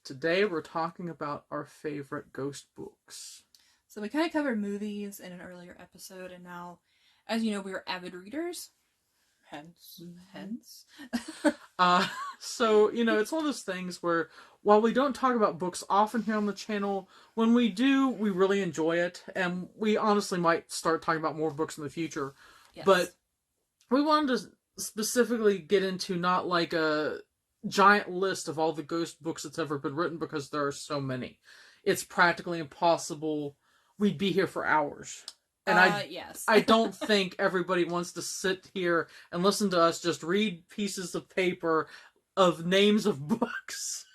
Today we're talking about our favorite ghost books. So we kind of covered movies in an earlier episode, and now, as you know, we are avid readers. Hence. So, it's one of those things where, while we don't talk about books often here on the channel, when we do, we really enjoy it, and we honestly might start talking about more books in the future. Yes. But we wanted to specifically get into not like a giant list of all the ghost books that's ever been written, because there are so many. It's practically impossible. We'd be here for hours. And yes. I don't think everybody wants to sit here and listen to us just read pieces of paper of names of books.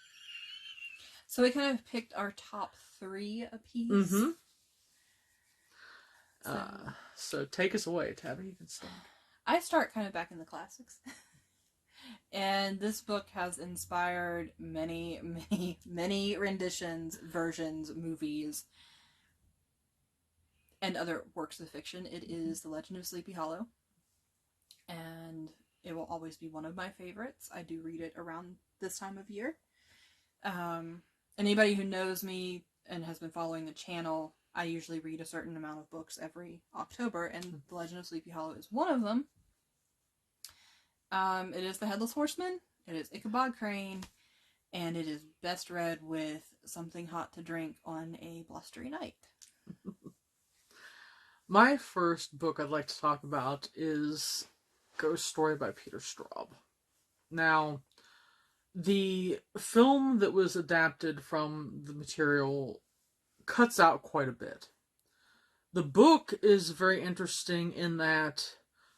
So we kind of picked our top 3 apiece. Mm-hmm. So take us away, Tabby. You can start. I start kind of back in the classics. And this book has inspired many, many, many renditions, versions, movies, and other works of fiction. It is The Legend of Sleepy Hollow. And it will always be one of my favorites. I do read it around this time of year. Anybody who knows me and has been following the channel, I usually read a certain amount of books every October, and The Legend of Sleepy Hollow is one of them. It is The Headless Horseman, it is Ichabod Crane, and it is best read with something hot to drink on a blustery night. My first book I'd like to talk about is Ghost Story by Peter Straub. Now, the film that was adapted from the material cuts out quite a bit. The book is very interesting in that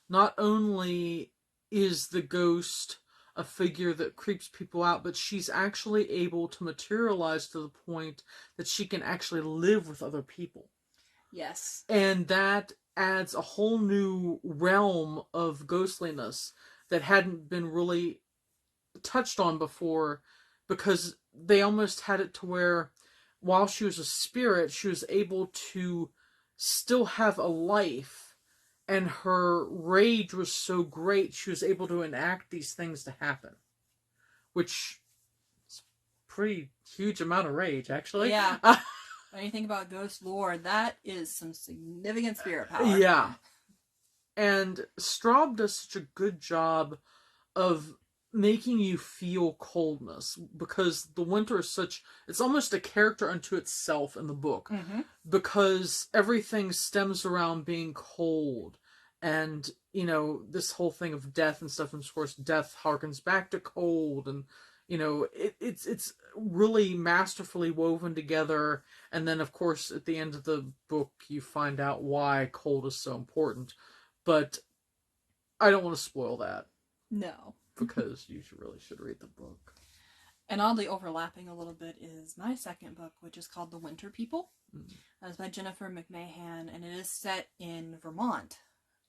not only is the ghost a figure that creeps people out, but she's actually able to materialize to the point that she can actually live with other people. Yes. And that adds a whole new realm of ghostliness that hadn't been really touched on before, because they almost had it to where while she was a spirit, she was able to still have a life, and her rage was so great she was able to enact these things to happen, which is a pretty huge amount of rage, actually. Yeah. When you think about ghost lore, that is some significant spirit power. Yeah. And Straub does such a good job of making you feel coldness, because the winter is it's almost a character unto itself in the book. Mm-hmm. Because everything stems around being cold, and this whole thing of death and stuff, and of course death harkens back to cold, and it's really masterfully woven together. And then of course at the end of the book you find out why cold is so important, but I don't want to spoil that. No. Because you really should read the book. And oddly overlapping a little bit is my second book, which is called The Winter People. That's by Jennifer McMahon, and it is set in Vermont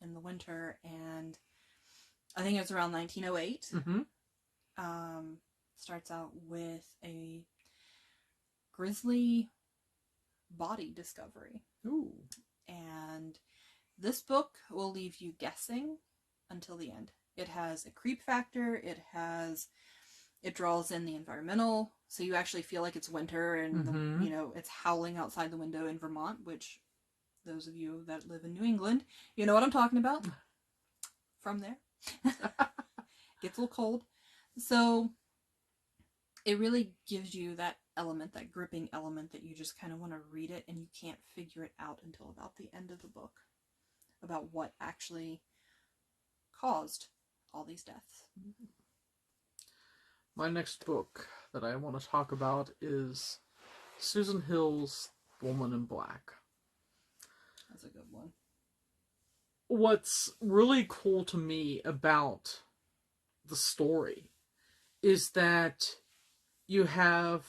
in the winter, and I think it's around 1908. Mm-hmm. Starts out with a grisly body discovery. Ooh. And this book will leave you guessing until the end. It has a creep factor, it draws in the environmental, so you actually feel like it's winter, and Mm-hmm. it's howling outside the window in Vermont, which those of you that live in New England, you know what I'm talking about. From there. Gets a little cold. So it really gives you that element, that gripping element, that you just kind of want to read it, and you can't figure it out until about the end of the book about what actually caused all these deaths. My next book that I want to talk about is Susan Hill's Woman in Black. That's a good one. What's really cool to me about the story is that you have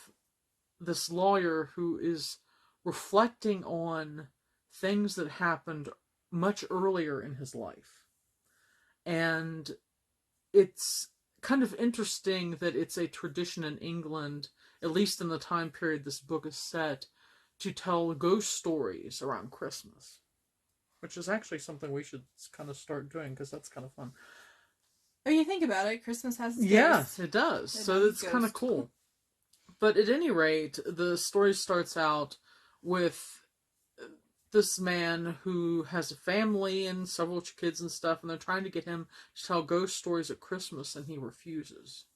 this lawyer who is reflecting on things that happened much earlier in his life. And it's kind of interesting that it's a tradition in England, at least in the time period this book is set, to tell ghost stories around Christmas. Which is actually something we should kind of start doing, because that's kind of fun. When you think about it, Christmas has its Yeah, ghosts. it does. It So has it's kind of cool. But at any rate, the story starts out with this man who has a family and several kids and stuff, and they're trying to get him to tell ghost stories at Christmas, and he refuses.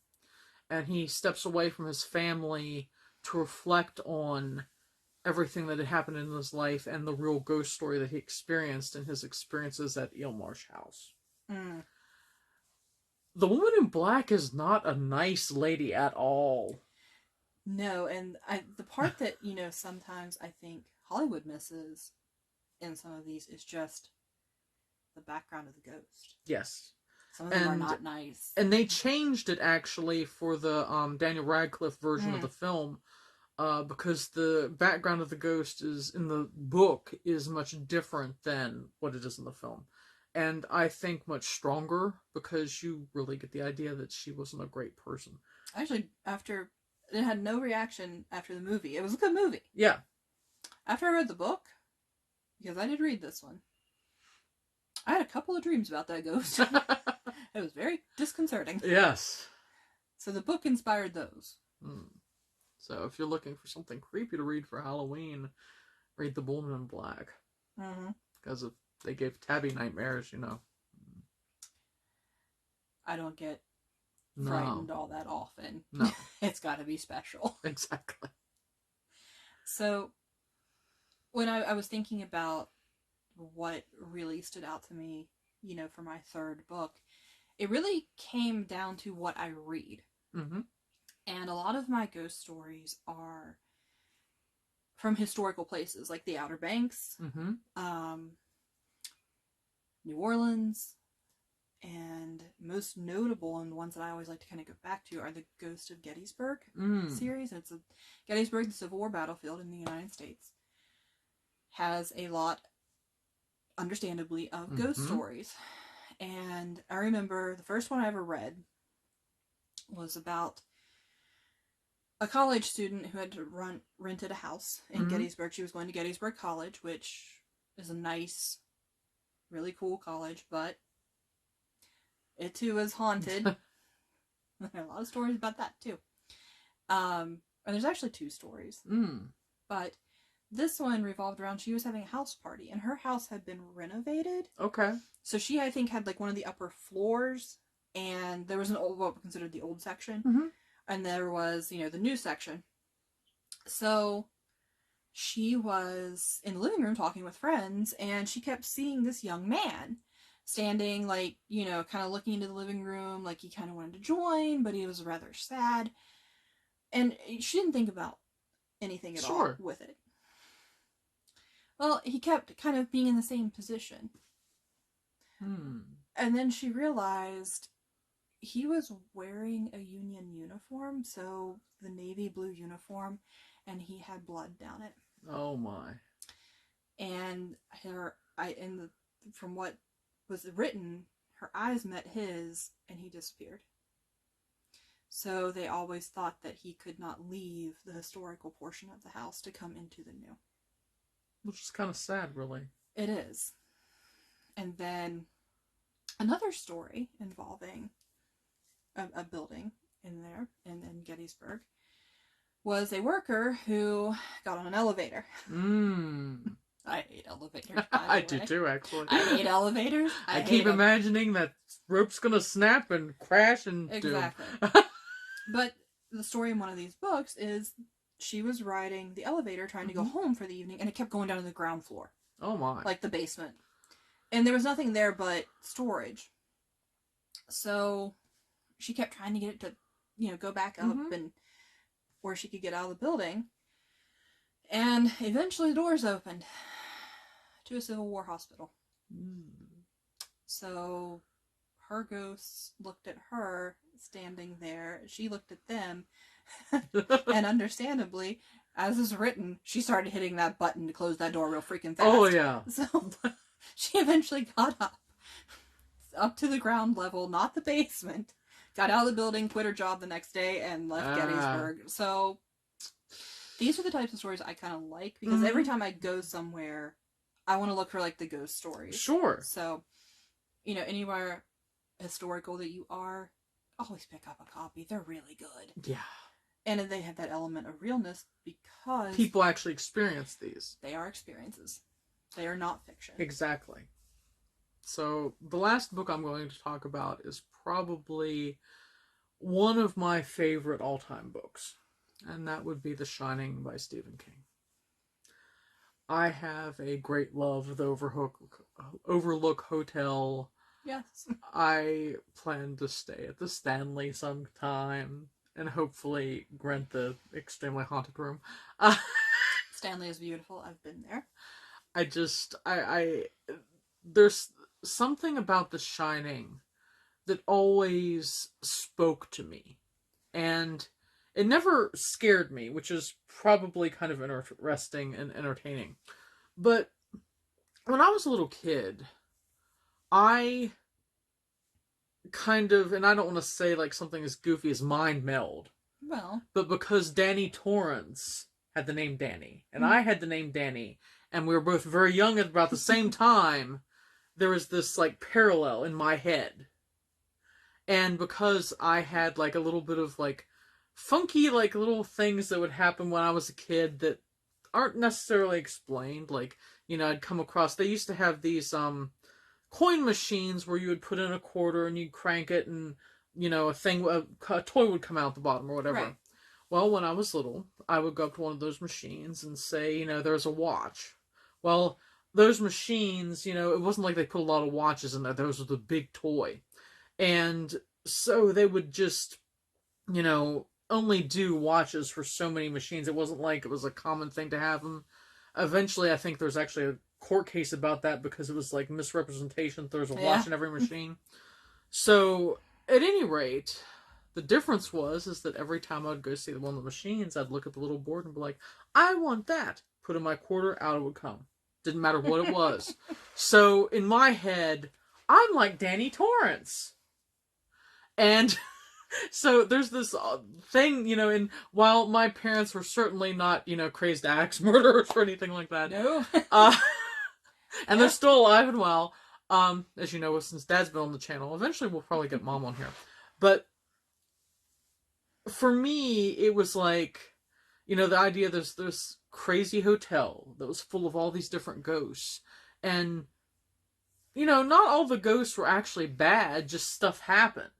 And he steps away from his family to reflect on everything that had happened in his life and the real ghost story that he experienced in his experiences at Eelmarsh House. Mm. The woman in black is not a nice lady at all. No, and the part that, sometimes I think Hollywood misses in some of these is just the background of the ghost. Yes. Some of them are not nice. And they changed it, actually, for the Daniel Radcliffe version of the film, because the background of the ghost in the book is much different than what it is in the film. And I think much stronger, because you really get the idea that she wasn't a great person. Actually, it had no reaction after the movie. It was a good movie. Yeah. After I read the book, because I did read this one, I had a couple of dreams about that ghost. It was very disconcerting. Yes. So the book inspired those. So if you're looking for something creepy to read for Halloween, read The Woman in Black. Because if they gave Tabby nightmares, I don't get frightened all that often. No. It's got to be special. Exactly. So when I was thinking about what really stood out to me, for my third book, it really came down to what I read. And a lot of my ghost stories are from historical places, like the Outer Banks, New Orleans, and most notable, and the ones that I always like to kind of go back to, are the Ghost of Gettysburg series. And it's Gettysburg, the Civil War battlefield in the United States, has a lot, understandably, of ghost stories. And I remember the first one I ever read was about a college student who had to rented a house in Gettysburg. She was going to Gettysburg College, which is a nice, really cool college, but it too is haunted. There are a lot of stories about that too. And there's actually 2 stories. But this one revolved around, she was having a house party, and her house had been renovated. Okay. So she, I think, had like one of the upper floors, and there was an old, what we considered the old section. And there was, the new section. So she was in the living room talking with friends, and she kept seeing this young man standing, like, kind of looking into the living room, like he kind of wanted to join, but he was rather sad. And she didn't think about anything at all with it. Well, he kept kind of being in the same position. And then she realized he was wearing a Union uniform, so the navy blue uniform, and he had blood down it. Oh my. And from what was written, her eyes met his, and he disappeared. So they always thought that he could not leave the historical portion of the house to come into the new. Which is kind of sad, really. It is. And then another story involving a building in there, in Gettysburg, was a worker who got on an elevator. I hate elevators. I do too, actually. I hate elevators. I keep imagining that rope's gonna snap and crash and exactly. But the story in one of these books is she was riding the elevator trying to go home for the evening, and it kept going down to the ground floor. Oh my. Like the basement. And there was nothing there but storage. So she kept trying to get it to, go back up and where she could get out of the building. And eventually the doors opened to a Civil War hospital. So her ghosts looked at her standing there. She looked at them. And understandably, as is written, she started hitting that button to close that door real freaking fast. Oh, yeah. So she eventually got up to the ground level, not the basement, got out of the building, quit her job the next day, and left Gettysburg. So these are the types of stories I kind of like, because every time I go somewhere, I want to look for, like, the ghost stories. Sure. So, anywhere historical that you are, always pick up a copy. They're really good. Yeah. And they have that element of realness because people actually experience these. they are experiences. They are not fiction. Exactly. So the last book I'm going to talk about is probably one of my favorite all-time books, and that would be The Shining by Stephen King. I have a great love of the Overlook Hotel. Yes. I plan to stay at the Stanley sometime and hopefully rent the extremely haunted room. Stanley is beautiful. I've been there. I there's something about The Shining that always spoke to me. And it never scared me, which is probably kind of interesting and entertaining. But when I was a little kid, I kind of, and I don't want to say like something as goofy as mind meld, Well, but because Dani Torrance had the name Dani, and I had the name Dani, and we were both very young at about the same time, there was this like parallel in my head. And because I had like a little bit of like funky like little things that would happen when I was a kid that aren't necessarily explained, like, you know, I'd come across, they used to have these coin machines where you would put in a quarter and you'd crank it and, you know, a toy would come out the bottom or whatever. right. Well, when I was little, I would go up to one of those machines and say, you know, there's a watch. Well, those machines, you know, it wasn't like they put a lot of watches in there. Those were the big toy. And so they would just, you know, only do watches for so many machines. It wasn't like it was a common thing to have them. Eventually, I think there's actually a court case about that because it was like misrepresentation. There's a watch in every machine. So, at any rate, the difference is that every time I'd go see one of the machines, I'd look at the little board and be like, I want that. Put in my quarter, out it would come. Didn't matter what it was. So, in my head, I'm like Dani Torrance. And so there's this thing, you know, and while my parents were certainly not, you know, crazed axe murderers or anything like that. No. And they're still alive and well. As you know, since Dad's been on the channel, eventually we'll probably get Mom on here. But for me, it was like, you know, the idea there's this crazy hotel that was full of all these different ghosts. And, you know, not all the ghosts were actually bad, just stuff happened.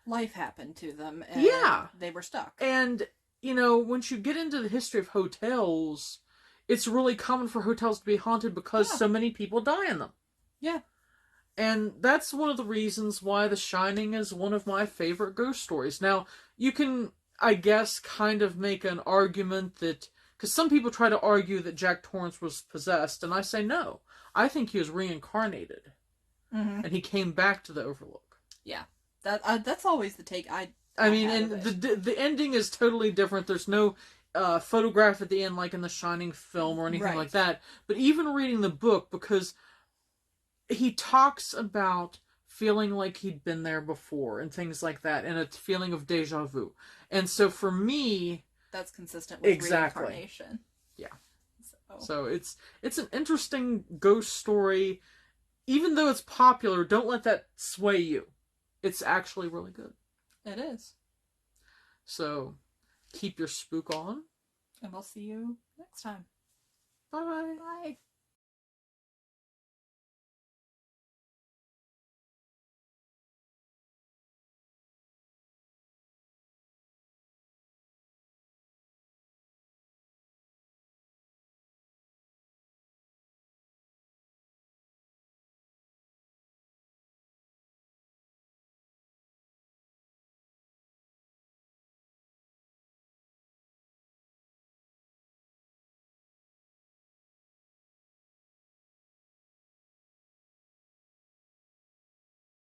Life happened to them, and they were stuck. And, you know, once you get into the history of hotels, it's really common for hotels to be haunted because so many people die in them. Yeah. And that's one of the reasons why The Shining is one of my favorite ghost stories. Now, you can, I guess, kind of make an argument that, because some people try to argue that Jack Torrance was possessed, and I say no. I think he was reincarnated. Mm-hmm. And he came back to the Overlook. Yeah. That's always the take I mean, and the ending is totally different. There's no photograph at the end like in the Shining film or anything like that. But even reading the book, because he talks about feeling like he'd been there before and things like that, and a feeling of deja vu. And so for me, that's consistent with reincarnation. Yeah. So it's an interesting ghost story. Even though it's popular, don't let that sway you. It's actually really good. It is. So, keep your spook on. And we'll see you next time. Bye-bye. Bye.